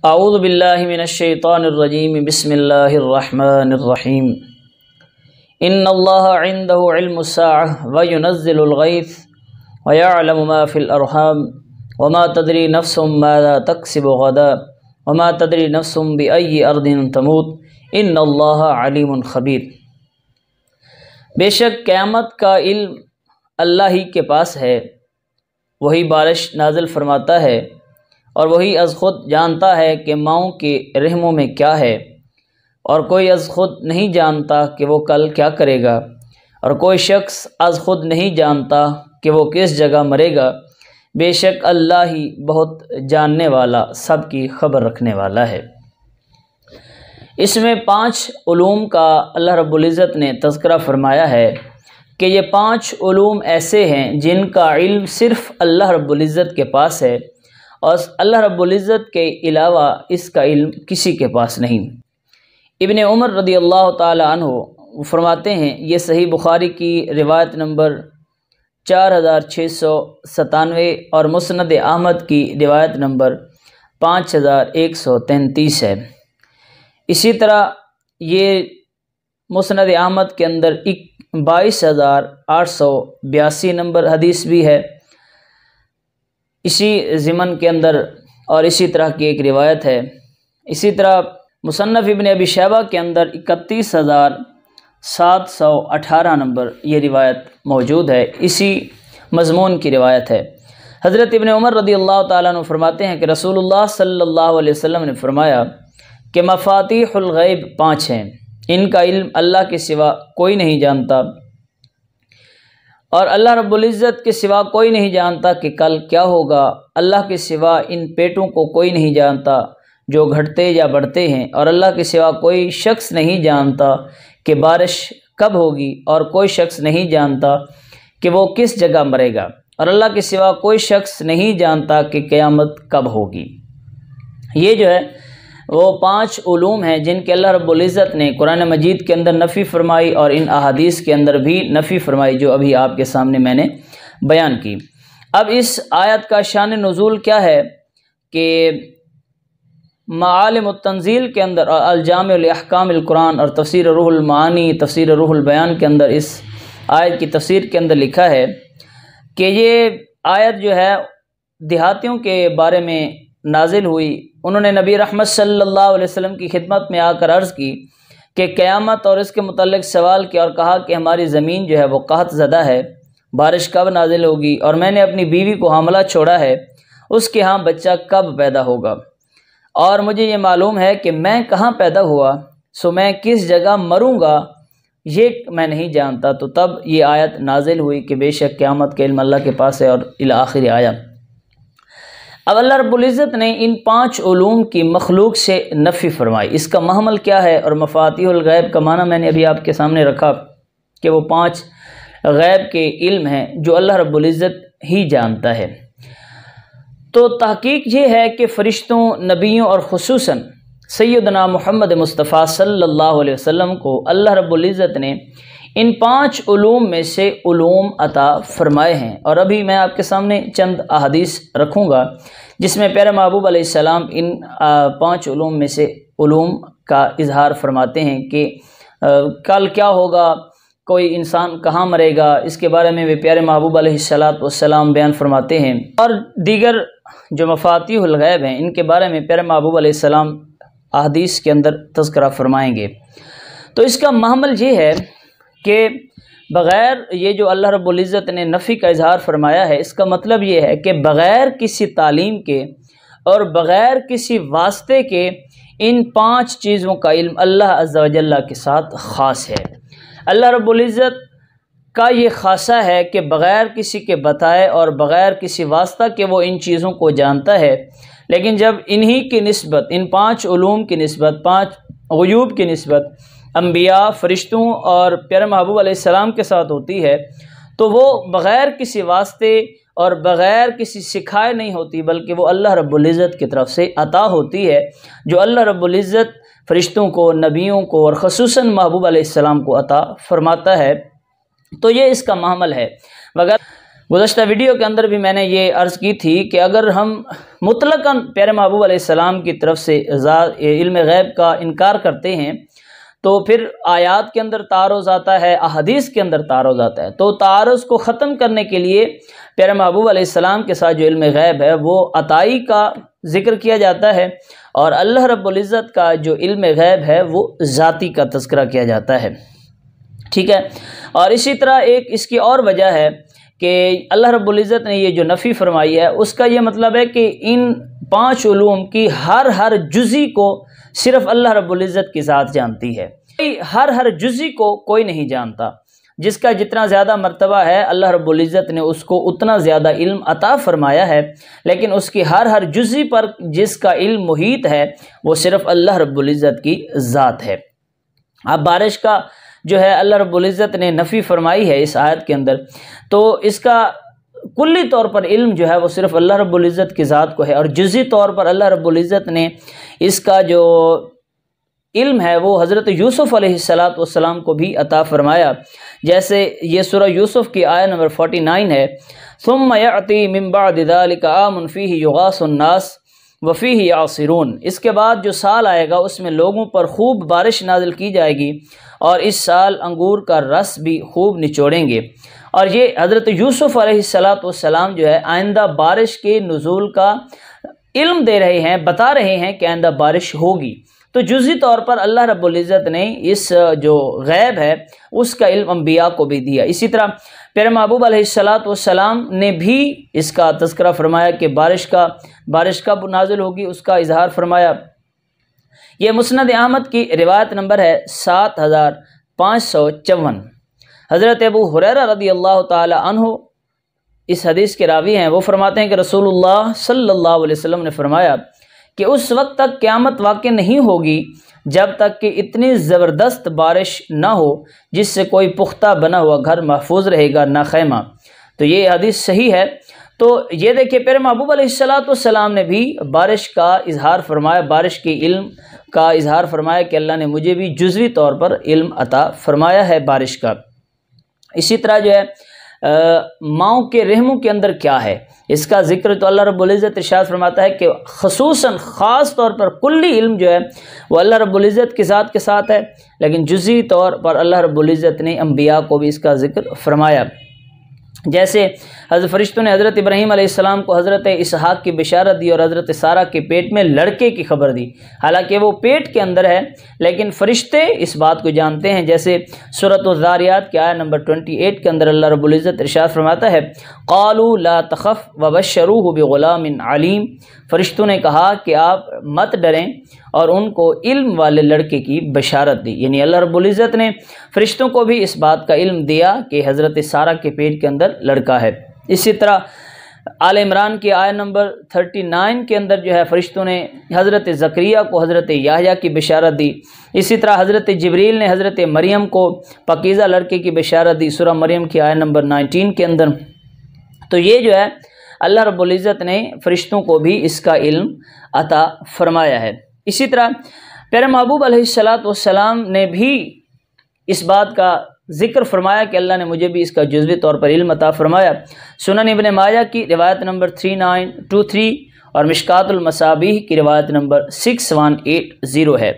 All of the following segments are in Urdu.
اعوذ باللہ من الشیطان الرجیم بسم اللہ الرحمن الرحیم ان اللہ عنده علم الساعة وینزل الغیث ویعلم ما فی الارحام وما تدری نفس ماذا تکسب غدا وما تدری نفس بأی ارض تموت ان اللہ علیم خبیر۔ بے شک قیامت کا علم اللہ ہی کے پاس ہے، وہی بارش نازل فرماتا ہے اور وہی از خود جانتا ہے کہ ماؤں کے رحموں میں کیا ہے، اور کوئی از خود نہیں جانتا کہ وہ کل کیا کرے گا، اور کوئی شخص از خود نہیں جانتا کہ وہ کس جگہ مرے گا۔ بے شک اللہ ہی بہت جاننے والا، سب کی خبر رکھنے والا ہے۔ اس میں 5 علوم کا اللہ رب العزت نے تذکرہ فرمایا ہے کہ یہ 5 علوم ایسے ہیں جن کا علم صرف اللہ رب العزت کے پاس ہے، اور اللہ رب العزت کے علاوہ اس کا علم کسی کے پاس نہیں۔ ابن عمر رضی اللہ تعالی عنہ فرماتے ہیں، یہ صحیح بخاری کی روایت نمبر 4697 اور مسند احمد کی روایت نمبر 5133 ہے۔ اسی طرح یہ مسند احمد کے اندر 22882 نمبر حدیث بھی ہے اسی ضمن کے اندر، اور اسی طرح کی ایک روایت ہے۔ اسی طرح مصنف ابن ابی شیبہ کے اندر 31718 نمبر یہ روایت موجود ہے، اسی مضمون کی روایت ہے۔ حضرت ابن عمر رضی اللہ تعالیٰ عنہ فرماتے ہیں کہ رسول اللہ صلی اللہ علیہ وسلم نے فرمایا کہ مفاتیح الغیب 5 ہیں، ان کا علم اللہ کے سوا کوئی نہیں جانتا، اور اللہ رب العزت کے سوا کوئی نہیں جانتا کہ کل کیا ہوگا۔ اللہ کے سوا ان پیٹوں کو کوئی نہیں جانتا جو گھٹتے یا بڑھتے ہیں، اور اللہ کے سوا کوئی شخص نہیں جانتا کہ بارش کب ہوگی، اور کوئی شخص نہیں جانتا کہ وہ کس جگہ مرے گا، اور اللہ کے سوا کوئی شخص نہیں جانتا کہ قیامت کب ہوگی۔ یہ جو ہے وہ 5 علوم ہیں جن کے اللہ رب العزت نے قرآن مجید کے اندر نفی فرمائی، اور ان احادیث کے اندر بھی نفی فرمائی جو ابھی آپ کے سامنے میں نے بیان کی۔ اب اس آیت کا شان نزول کیا ہے کہ معالم التنزیل کے اندر اور الجامع لاحکام القرآن اور تفسیر روح المعانی، تفسیر روح البیان کے اندر اس آیت کی تفسیر کے اندر لکھا ہے کہ یہ آیت جو ہے دیہاتیوں کے بارے میں نازل ہوئی۔ انہوں نے نبی رحمت صلی اللہ علیہ وسلم کی خدمت میں آ کر عرض کی کہ قیامت اور اس کے متعلق سوال کیا، اور کہا کہ ہماری زمین جو ہے وہ قحط زدہ ہے، بارش کب نازل ہوگی، اور میں نے اپنی بیوی کو حاملہ چھوڑا ہے، اس کے ہاں بچہ کب پیدا ہوگا، اور مجھے یہ معلوم ہے کہ میں کہاں پیدا ہوا، سو میں کس جگہ مروں گا یہ میں نہیں جانتا۔ تو تب یہ آیت نازل ہوئی کہ بے شک قیامت کا علم اللہ کے پاس ہے، اور الی آخر آیا۔ اب اللہ رب العزت نے ان 5 علوم کی مخلوق سے نفی فرمائی۔ اس کا محمل کیا ہے، اور مفاتیح الغیب کا معنی میں نے ابھی آپ کے سامنے رکھا کہ وہ 5 غیب کے علم ہیں جو اللہ رب العزت ہی جانتا ہے۔ تو تحقیق یہ ہے کہ فرشتوں، نبیوں اور خصوصاً سیدنا محمد مصطفیٰ صلی اللہ علیہ وسلم کو اللہ رب العزت نے ان 5 علوم میں سے علوم عطا فرمائے ہیں، اور ابھی میں آپ کے سامنے چند احادیث رکھوں گا جس میں پیارے محبوب علیہ السلام ان 5 علوم میں سے علوم کا اظہار فرماتے ہیں کہ کل کیا ہوگا، کوئی انسان کہاں مرے گا، اس کے بارے میں بھی پیارے محبوب علیہ السلام بیان فرماتے ہیں، اور دیگر جو مفاتیح الغیب ہیں ان کے بارے میں پیارے محبوب علیہ السلام احادیث کے اندر تذکرہ فرمائیں گے۔ تو اس کا محمل یہ ہے کہ بغیر یہ جو اللہ رب العزت نے نفی کا اظہار فرمایا ہے، اس کا مطلب یہ ہے کہ بغیر کسی تعلیم کے اور بغیر کسی واسطے کے ان 5 چیزوں کا علم اللہ عز و جل کے ساتھ خاص ہے۔ اللہ رب العزت کا یہ خاصہ ہے کہ بغیر کسی کے بتائے اور بغیر کسی واسطہ کے وہ ان چیزوں کو جانتا ہے، لیکن جب انہی کی نسبت، ان 5 علوم کی نسبت، 5 غیوب کی نسبت انبیاء، فرشتوں اور پیارے محبوب علیہ السلام کے ساتھ ہوتی ہے تو وہ بغیر کسی واسطے اور بغیر کسی سکھائے نہیں ہوتی، بلکہ وہ اللہ رب العزت کی طرف سے عطا ہوتی ہے، جو اللہ رب العزت فرشتوں کو، نبیوں کو اور خصوصاً محبوب علیہ السلام کو عطا فرماتا ہے۔ تو یہ اس کا محمل ہے، گزشتہ ویڈیو کے اندر بھی میں نے یہ عرض کی تھی کہ اگر ہم مطلقاً پیارے محبوب علیہ السلام کی طرف سے علم غیب کا انکار کرتے ہیں تو پھر آیات کے اندر تعارض آتا ہے، احادیث کے اندر تعارض آتا ہے۔ تو تعارض کو ختم کرنے کے لیے پیارے محبوب علیہ السلام کے ساتھ جو علم غیب ہے وہ عطائی کا ذکر کیا جاتا ہے، اور اللہ رب العزت کا جو علم غیب ہے وہ ذاتی کا تذکرہ کیا جاتا ہے، ٹھیک ہے۔ اور اسی طرح ایک اس کی اور وجہ ہے کہ اللہ رب العزت نے یہ جو نفی فرمائی ہے اس کا یہ مطلب ہے کہ ان 5 علوم کی ہر جزئی کو صرف اللہ رب العزت کی ذات جانتی ہے، ہر جزئی کو کوئی نہیں جانتا۔ جس کا جتنا زیادہ مرتبہ ہے اللہ رب العزت نے اس کو اتنا زیادہ علم عطا فرمایا ہے، لیکن اس کی ہر جزئی پر جس کا علم محیط ہے وہ صرف اللہ رب العزت کی ذات ہے۔ اب بارش کا جو ہے اللہ رب العزت نے نفی فرمائی ہے اس آیت کے اندر، تو اس کا کلی طور پر علم جو ہے وہ صرف اللہ رب العزت کی ذات کو ہے، اور جزئی طور پر اللہ رب العزت نے اس کا جو علم ہے وہ حضرت یوسف علیہ السلام کو بھی عطا فرمایا، جیسے یہ سورہ یوسف کی آیت نمبر 49 ہے، ثم یأتی من بعد ذلک عام فیہ یغاث الناس وفیہ یعصرون، اس کے بعد جو سال آئے گا اس میں لوگوں پر خوب بارش نازل کی جائے گی، اور اس سال انگور کا رس بھی خوب نچوڑیں گے۔ اور یہ حضرت یوسف علیہ السلام جو ہے آئندہ بارش کے نزول کا علم دے رہے ہیں، بتا رہے ہیں کہ آئندہ بارش ہوگی۔ تو جزئی طور پر اللہ رب العزت نے اس جو غیب ہے اس کا علم انبیاء کو بھی دیا۔ اسی طرح پیارے محبوب علیہ السلام نے بھی اس کا تذکرہ فرمایا کہ بارش کب نازل ہوگی، اس کا اظہار فرمایا۔ یہ مسند احمد کی روایت نمبر ہے 7554۔ حضرت ابو ہریرہ رضی اللہ تعالی عنہ اس حدیث کے راوی ہیں، وہ فرماتے ہیں کہ رسول اللہ صلی اللہ علیہ وسلم نے فرمایا کہ اس وقت تک قیامت واقع نہیں ہوگی جب تک کہ اتنی زبردست بارش نہ ہو جس سے کوئی پختہ بنا ہوا گھر محفوظ رہے گا نہ خیمہ۔ تو یہ حدیث صحیح ہے۔ تو یہ دیکھیں پیارے محبوب علیہ السلام نے بھی بارش کا اظہار فرمایا، بارش کے علم کا اظہار فرمایا کہ اللہ نے مجھے بھی جزوی طور پر علم عطا فرمایا ہے بارش کا۔ اسی طرح جو ہے ماؤں کے رحموں کے اندر کیا ہے اس کا ذکر تو اللہ رب العزت ارشاد فرماتا ہے کہ خصوصاً خاص طور پر کلی علم جو ہے وہ اللہ رب العزت کی ذات کے ساتھ ہے، لیکن جزئی طور پر اللہ رب العزت نے انبیاء کو بھی اس کا ذکر فرمایا۔ جیسے حضرت فرشتوں نے حضرت ابراہیم علیہ السلام کو حضرت اسحاق کی بشارت دی اور حضرت سارہ کے پیٹ میں لڑکے کی خبر دی، حالانکہ وہ پیٹ کے اندر ہے لیکن فرشتے اس بات کو جانتے ہیں۔ جیسے سورۃ الذاریات کی آیت نمبر 28 کے اندر اللہ رب العزت ارشاد فرماتا ہے، قالوا لا تخف وبشروه بغلام علیم، فرشتوں نے کہا کہ آپ مت ڈریں اور ان کو علم والے لڑکے کی بشارت دی، یعنی اللہ رب العزت نے فرشتوں کو بھی اس بات کا علم دیا کہ حضرت سارہ کے پیٹ کے اندر لڑکا ہے۔ اسی طرح آل عمران کی آیت نمبر 39 کے اندر جو ہے فرشتوں نے حضرت زکریا کو حضرت یحییٰ کی بشارت دی۔ اسی طرح حضرت جبریل نے حضرت مریم کو پاکیزہ لڑکے کی بشارت دی سورہ مریم کی آیت نمبر 19 کے اندر۔ تو یہ جو ہے اللہ رب العزت نے فرشتوں کو بھی اس کا علم عطا فرمایا ہے۔ اسی طرح پیارے محبوب علیہ السلام نے بھی اس بات کا ذکر فرمایا کہ اللہ نے مجھے بھی اس کا جزوی طور پر علم عطا فرمایا۔ سنن ابن ماجہ کی روایت نمبر 3923 اور مشکات المصابیح کی روایت نمبر 6180 ہے۔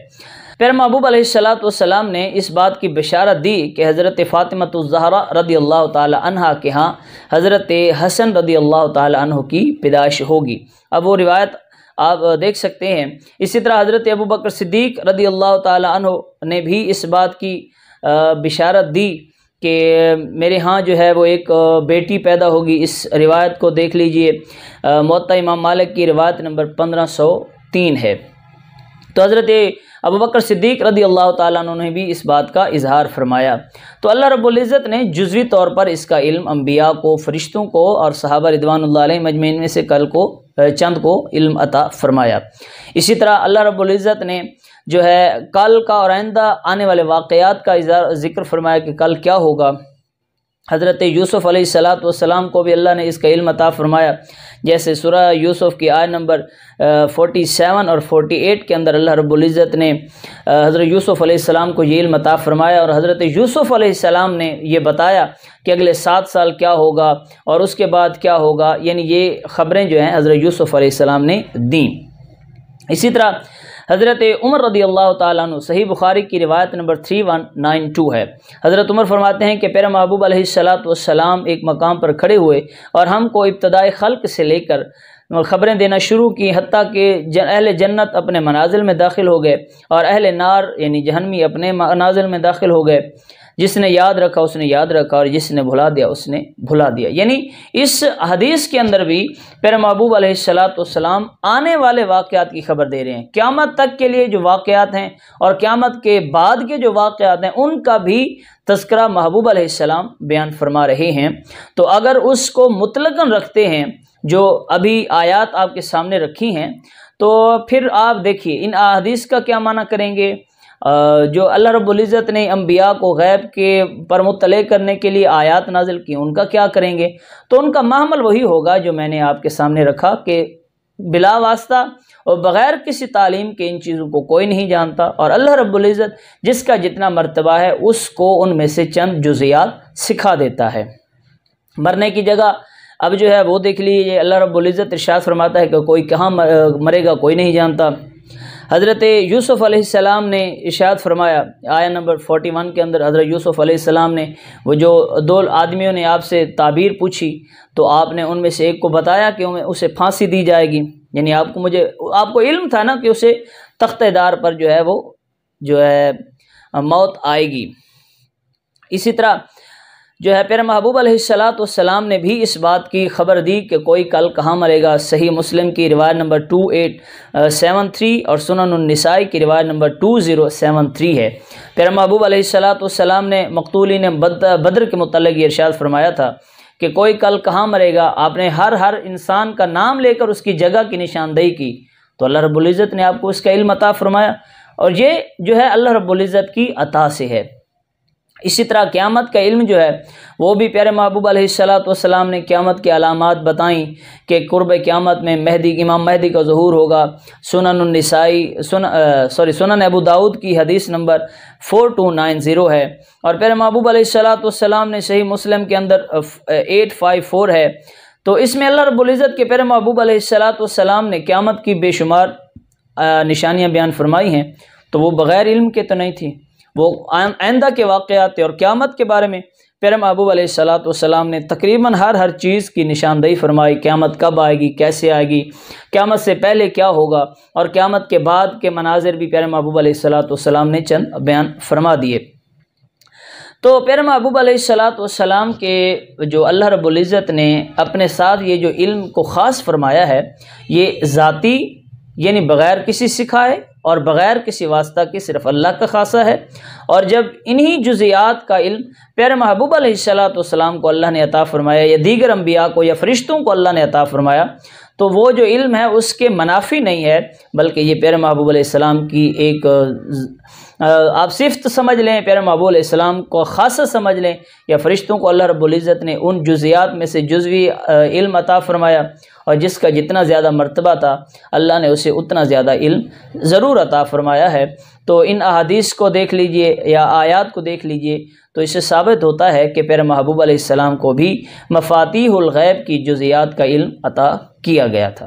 پیارے محبوب علیہ السلام نے اس بات کی بشارت دی کہ حضرت فاطمۃ الزہرا رضی اللہ تعالی عنہ کے ہاں حضرت حسن رضی اللہ تعالی عنہ کی پیدائش ہوگی۔ اب وہ روایت آپ دیکھ سکتے ہیں۔ اسی طرح حضرت ابوبکر صدیق رضی اللہ تعالی عنہ نے بھی اس بات کی بشارت دی کہ میرے ہاں جو ہے وہ ایک بیٹی پیدا ہوگی۔ اس روایت کو دیکھ لیجئے، موطا امام مالک کی روایت نمبر 1503 ہے۔ تو حضرت ابوبکر صدیق رضی اللہ تعالیٰ عنہ نے بھی اس بات کا اظہار فرمایا۔ تو اللہ رب العزت نے جزوی طور پر اس کا علم انبیاء کو، فرشتوں کو اور صحابہ رضوان اللہ علیہ مجمعین میں سے چند کو علم عطا فرمایا۔ اسی طرح اللہ رب العزت نے جو ہے کل کا اور آئندہ آنے والے واقعات کا ذکر فرمایا کہ کل کیا ہوگا۔ حضرت یوسف علیہ السلام کو بھی اللہ نے اس کا علم عطا فرمایا، جیسے سورہ یوسف کی آیت نمبر 47 اور 48 کے اندر اللہ رب العزت نے حضرت یوسف علیہ السلام کو یہ علم عطا فرمایا، اور حضرت یوسف علیہ السلام نے یہ بتایا کہ اگلے 7 سال کیا ہوگا اور اس کے بعد کیا ہوگا، یعنی یہ خبریں جو ہیں حضرت یوسف علیہ السلام نے دیں۔ اسی طرح حضرت عمر رضی اللہ تعالیٰ عنہ، صحیح بخاری کی روایت نمبر 3192 ہے، حضرت عمر فرماتے ہیں کہ پیارے محبوب علیہ السلام ایک مقام پر کھڑے ہوئے اور ہم کو ابتدائی خلق سے لے کر خبریں دینا شروع کی، حتیٰ کہ اہل جنت اپنے منازل میں داخل ہو گئے اور اہل نار یعنی جہنمی اپنے منازل میں داخل ہو گئے۔ جس نے یاد رکھا اس نے یاد رکھا اور جس نے بھلا دیا اس نے بھلا دیا۔ یعنی اس حدیث کے اندر بھی پیارے محبوب علیہ السلام آنے والے واقعات کی خبر دے رہے ہیں، قیامت تک کے لیے جو واقعات ہیں اور قیامت کے بعد کے جو واقعات ہیں ان کا بھی تذکرہ محبوب علیہ السلام بیان فرما رہے ہیں۔ تو اگر اس کو مطلقاً رکھتے ہیں جو ابھی آیات آپ کے سامنے رکھی ہیں، تو پھر آپ دیکھیے ان احادیث کا کیا معنی کریں گے؟ جو اللہ رب العزت نے انبیاء کو غیب کے پر مطلع کرنے کے لیے آیات نازل کی، ان کا کیا کریں گے؟ تو ان کا محمل وہی ہوگا جو میں نے آپ کے سامنے رکھا کہ بلا واسطہ اور بغیر کسی تعلیم کے ان چیزوں کو کوئی نہیں جانتا، اور اللہ رب العزت جس کا جتنا مرتبہ ہے اس کو ان میں سے چند جزیات سکھا دیتا ہے۔ مرنے کی جگہ اب جو ہے وہ دیکھ لیجیے، اللہ رب العزت ارشاد فرماتا ہے کہ کوئی کہاں مرے گا کوئی نہیں جانتا۔ حضرت یوسف علیہ السلام نے ارشاد فرمایا آیت نمبر 41 کے اندر، حضرت یوسف علیہ السلام نے وہ جو 2 آدمیوں نے آپ سے تعبیر پوچھی تو آپ نے ان میں سے ایک کو بتایا کہ اسے پھانسی دی جائے گی، یعنی آپ کو علم تھا نا کہ اسے تختہ دار پر جو ہے موت آئے گی۔ اسی طرح جو ہے پیارے محبوب علیہ السلام نے بھی اس بات کی خبر دی کہ کوئی کل کہاں مرے گا۔ صحیح مسلم کی روایت نمبر 2873 اور سنن النسائی کی روایت نمبر 2073 ہے۔ پیارے محبوب علیہ السلام نے مقتولین بدر کے متعلق یہ ارشاد فرمایا تھا کہ کوئی کل کہاں مرے گا، آپ نے ہر انسان کا نام لے کر اس کی جگہ کی نشاندہی کی، تو اللہ رب العزت نے آپ کو اس کا علم عطا فرمایا، اور یہ جو ہے اللہ رب العزت کی عطا سے ہے۔ اسی طرح قیامت کا علم جو ہے وہ بھی پیارے محبوب علیہ السلام نے قیامت کی علامات بتائیں کہ قرب قیامت میں امام مہدی کا ظہور ہوگا۔ سنن ابو داؤد کی حدیث نمبر 4290 ہے، اور پیارے محبوب علیہ السلام نے صحیح مسلم کے اندر 854 ہے۔ تو اس میں اللہ رب العزت کے پیارے محبوب علیہ السلام نے قیامت کی بے شمار نشانیاں بیان فرمائی ہیں، تو وہ بغیر علم کے تو نہیں تھی، وہ آئندہ کے واقعات اور قیامت کے بارے میں پیارے محبوب علیہ السلام نے تقریباً ہر چیز کی نشاندہی فرمائی، قیامت کب آئے گی، کیسے آئے گی، قیامت سے پہلے کیا ہوگا، اور قیامت کے بعد کے مناظر بھی پیارے محبوب علیہ السلام نے چند بیان فرما دیے۔ تو پیارے محبوب علیہ السلام کے جو اللہ رب العزت نے اپنے ساتھ یہ جو علم کو خاص فرمایا ہے، یہ ذاتی یعنی بغیر کسی سکھائے اور بغیر کسی واسطہ کے صرف اللہ کا خاصہ ہے، اور جب انہی جزیات کا علم پیارے محبوب علیہ السلام کو اللہ نے عطا فرمایا یا دیگر انبیاء کو یا فرشتوں کو اللہ نے عطا فرمایا، تو وہ جو علم ہے اس کے منافی نہیں ہے، بلکہ یہ پیارے محبوب علیہ السلام کی ایک آپ صفت سمجھ لیں، پیارے محبوب علیہ السلام کو خاصہ سمجھ لیں، یا فرشتوں کو اللہ رب العزت نے ان جزیات میں سے جزوی علم عطا فرمایا، اور جس کا جتنا زیادہ مرتبہ تھا اللہ نے اسے اتنا زیادہ علم ضرور عطا فرمایا ہے۔ تو ان احادیث کو دیکھ لیجئے یا آیات کو دیکھ لیجئے تو اس سے ثابت ہوتا ہے کہ پیارے محبوب علیہ السلام کو بھی مفاتیح الغیب کی جزیات کا علم عطا کیا گیا تھا۔